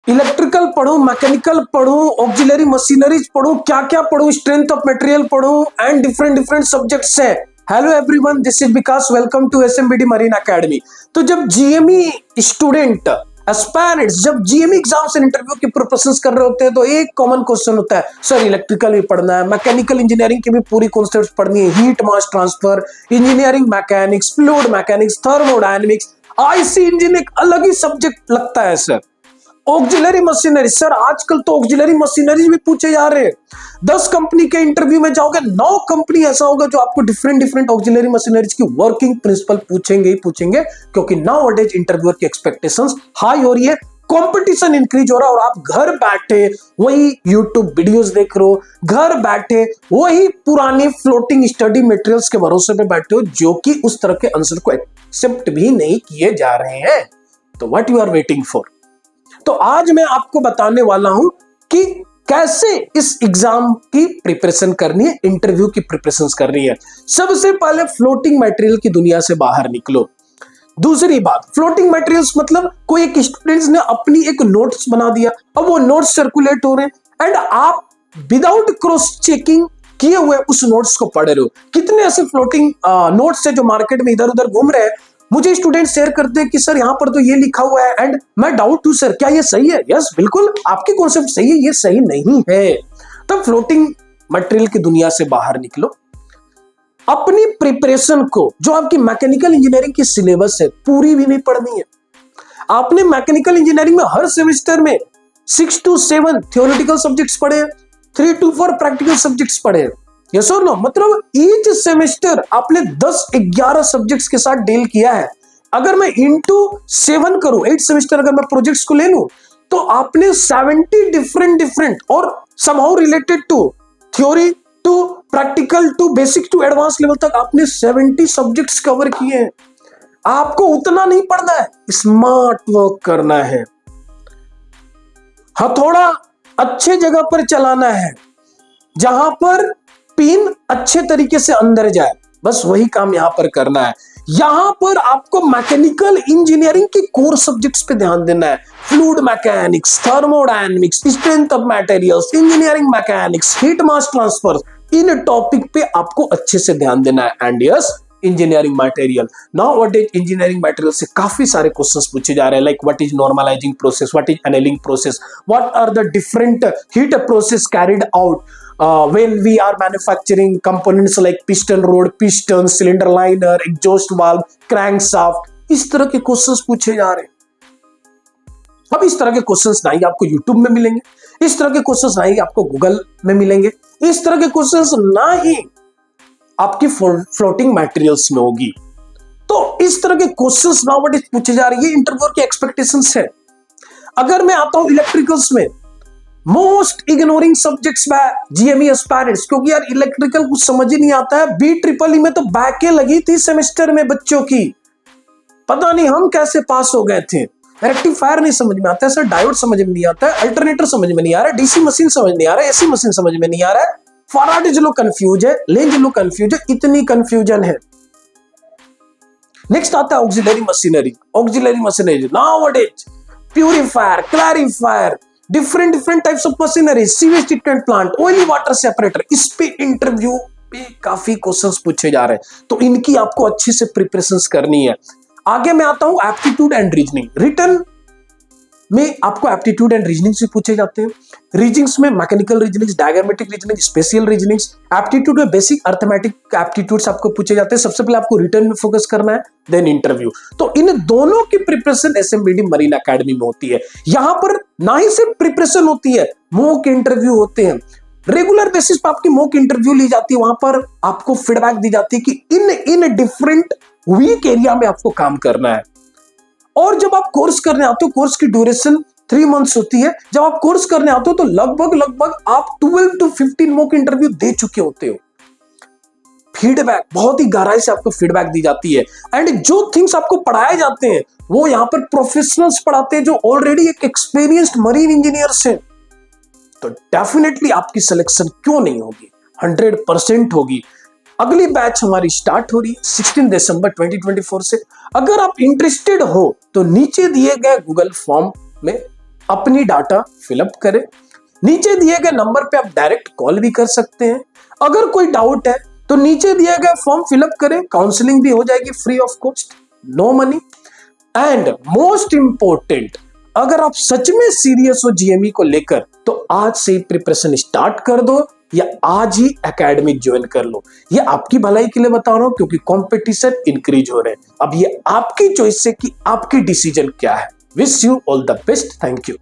Electrical पढ़ूं, mechanical पढ़ूं, auxiliary machineries पढ़ूं, क्या क्या पढ़ूं, स्ट्रेंथ ऑफ मटेरियल पढ़ूं एंड डिफरेंट डिफरेंट सब्जेक्ट्स हैं। Hello everyone, this is Vikas, welcome to SMBD marine academy. तो जब जीएमई स्टूडेंट एस्पायरेंट्स जब जीएमई एग्जाम्स एंड इंटरव्यू की प्रिपरेशंस कर रहे होते हैं तो एक कॉमन क्वेश्चन होता है, सर इलेक्ट्रिकल भी पढ़ना है, मैकेनिकल इंजीनियरिंग की भी पूरी कॉन्सेप्ट्स पढ़नी है, heat mass transfer, engineering mechanics, fluid mechanics, thermodynamics, IC engineering अलग ही सब्जेक्ट लगता है सर। ऑक्सिलरी मशीनरी, सर आजकल तो ऑक्सिलरी मशीनरी भी पूछे जा रहे हैं। 10 कंपनी के इंटरव्यू में जाओगे, 9 कंपनी ऐसा होगा जो आपको डिफरेंट डिफरेंट ऑक्सिलरी मशीनरीज की वर्किंग प्रिंसिपल पूछेंगे ही पूछेंगे, क्योंकि नाउ-अ-डेज इंटरव्यूअर की एक्सपेक्टेशंस हाई हो रही है, कंपटीशन इंक्रीज हो रहा है और आप घर बैठे वही यूट्यूब वीडियोस देख रहे हो, घर बैठे वही पुरानी फ्लोटिंग स्टडी मटेरियल्स के भरोसे पे बैठे हो जो कि उस तरह के आंसर को एक्सेप्ट भी नहीं किए जा रहे हैं। तो what you are waiting for? तो आज मैं आपको बताने वाला हूं कि कैसे इस एग्जाम की प्रिपरेशन करनी है, इंटरव्यू की प्रिपरेशन करनी है। सबसे पहले फ्लोटिंग मटेरियल की दुनिया से बाहर निकलो। दूसरी बात, फ्लोटिंग मटेरियल्स मतलब कोई एक स्टूडेंट्स ने अपनी एक नोट्स बना दिया, अब वो नोट्स सर्कुलेट हो रहे हैं एंड आप विदाउट क्रॉस चेकिंग किए हुए उस नोट्स को पढ़ रहे हो। कितने ऐसे फ्लोटिंग नोट्स है जो मार्केट में इधर उधर घूम रहे हैं, मुझे स्टूडेंट शेयर करते हैं कि सर यहाँ पर तो ये लिखा हुआ है एंड मैं डाउट हूं सर क्या ये सही है? यस बिल्कुल, आपकी कॉन्सेप्ट सही है, ये सही नहीं है। तब फ्लोटिंग मटेरियल की दुनिया से बाहर निकलो। अपनी प्रिपरेशन को, जो आपकी मैकेनिकल इंजीनियरिंग की सिलेबस है, पूरी भी नहीं पढ़नी है। आपने मैकेनिकल इंजीनियरिंग में हर सेमेस्टर में 6 to 7 थियोरेटिकल सब्जेक्ट्स पढ़े हैं, 3 to 4 प्रैक्टिकल सब्जेक्ट्स पढ़े हैं। यस और नो? मतलब ईच सेमेस्टर आपने 10-11 सब्जेक्ट्स के साथ डील किया है। अगर मैं इंटू 7 करूं, 8 सेमेस्टर अगर मैं प्रोजेक्ट्स को ले लूं, तो आपने 70 डिफरेंट और somehow related to theory to practical to basic to advance level तक आपने 70 सब्जेक्ट्स कवर किए हैं। आपको उतना नहीं पढ़ना है, स्मार्ट वर्क करना है, हथौड़ा अच्छे जगह पर चलाना है, जहां पर पिन अच्छे तरीके से अंदर जाए, बस वही काम यहां पर करना है। यहां पर आपको मैकेनिकल इंजीनियरिंग के कोर सब्जेक्ट्स पे ध्यान देना है, fluid mechanics, thermodynamics, strength of materials, engineering mechanics, heat mass transfer, इन टॉपिक पे आपको अच्छे से ध्यान देना है। And yes, engineering material, nowadays engineering material से काफी सारे क्वेश्चंस पूछे जा रहे हैं, like what is normalizing process, what is annealing process, what are the different heat process carried out when we are manufacturing components like piston rod, piston, cylinder liner, exhaust valve, crankshaft, इस तरह के questions पूछे जा रहे हैं। अब इस तरह के क्वेश्चंस ना ही आपको YouTube में मिलेंगे, इस तरह के क्वेश्चंस ना ही आपको गूगल में मिलेंगे, इस तरह के क्वेश्चंस ना ही आपकी फ्लोटिंग मटेरियल्स में होगी। तो इस तरह के क्वेश्चंस नाउ पूछे जा रहे हैं, इंटरव्यू की एक्सपेक्टेशंस है। अगर मैं आता हूं इलेक्ट्रिकल्स में, most ignoring subjects by GME aspirants, क्योंकि यार इलेक्ट्रिकल कुछ समझ ही नहीं आता है। BEE में तो बैकें लगी थी सेमेस्टर में बच्चों की, पता नहीं हम कैसे पास हो गए थे। रेक्टिफायर नहीं समझ में आता है सर, डायोड समझ में नहीं आता है, अल्टरनेटर समझ में नहीं आ रहा है, डीसी मशीन समझ नहीं आ रहा है, एसी मशीन समझ में नहीं आ रहा है, फैराडे लो कंफ्यूज है, लेंज लो कंफ्यूज है, इतनी कंफ्यूजन है। नेक्स्ट आता है auxiliary machinery. Auxiliary machinery nowadays purifier, clarifier, different types of machinery, sewage treatment plant, oily water separator, इस पे इंटरव्यू पे काफी क्वेश्चंस पूछे जा रहे हैं, तो इनकी आपको अच्छे से प्रिपरेशंस करनी है। आगे मैं आता हूं एप्टीट्यूड एंड रीजनिंग। रिटन में आपको एप्टीट्यूड एंड रीजनिंग से पूछे जाते हैं। रीजनिंग्स में mechanical reasonings, diagrammatic reasoning, special reasonings. Aptitude में बेसिक अर्थमेटिक एप्टीट्यूड्स आपको पूछे जाते हैं। सबसे पहले आपको रिटन में फोकस करना है, देन इंटरव्यू। तो इन दोनों की प्रिपरेशन एसएमबीडी मरीन एकेडमी में होती है। यहां पर ना ही सिर्फ प्रिपरेशन होती है, मॉक इंटरव्यू होते हैं। रेगुलर बेसिस पर आपकी मॉक इंटरव्यू ली जाती है, वहां पर आपको फीडबैक दी जाती है कि इन डिफरेंट वीक एरिया में आपको काम करना है। और जब आप कोर्स करने आते हो, कोर्स की ड्यूरेशन 3 मंथ्स होती है। जब आप कोर्स करने आते हो तो लगभग आप 12 to 15 मॉक इंटरव्यू दे चुके होते हो। फीडबैक बहुत ही गहराई से आपको फीडबैक दी जाती है एंड जो थिंग्स आपको पढ़ाए जाते हैं वो यहाँ पर प्रोफेशनल्स पढ़ाते हैं जो ऑलरेडी एक एक्सपीरियंस्ड मरीन इंजीनियर्स हैं। तो डेफिनेटली आपकी सिलेक्शन क्यों नहीं होगी, 100% होगी। अगली बैच हमारी स्टार्ट हो रही है 16 दिसंबर 2024 से। अगर आप इंटरेस्टेड हो तो नीचे दिए गए गूगल फॉर्म में अपनी डाटा फिलअप करें। नीचे दिए गए नंबर पे आप डायरेक्ट कॉल भी कर सकते हैं। अगर कोई डाउट है तो नीचे दिए गए फॉर्म फिलअप करें, काउंसलिंग भी हो जाएगी free of cost, no money. And most important, अगर आप सच में सीरियस हो जीएमई को लेकर तो आज से ही प्रिपरेशन स्टार्ट कर दो या आज ही एकेडमी ज्वाइन कर लो। ये आपकी भलाई के लिए बता रहा हूं क्योंकि कंपटीशन इंक्रीज हो रहे हैं। अब ये आपकी चॉइस है कि आपकी डिसीजन क्या है। Wish you all the best. Thank you.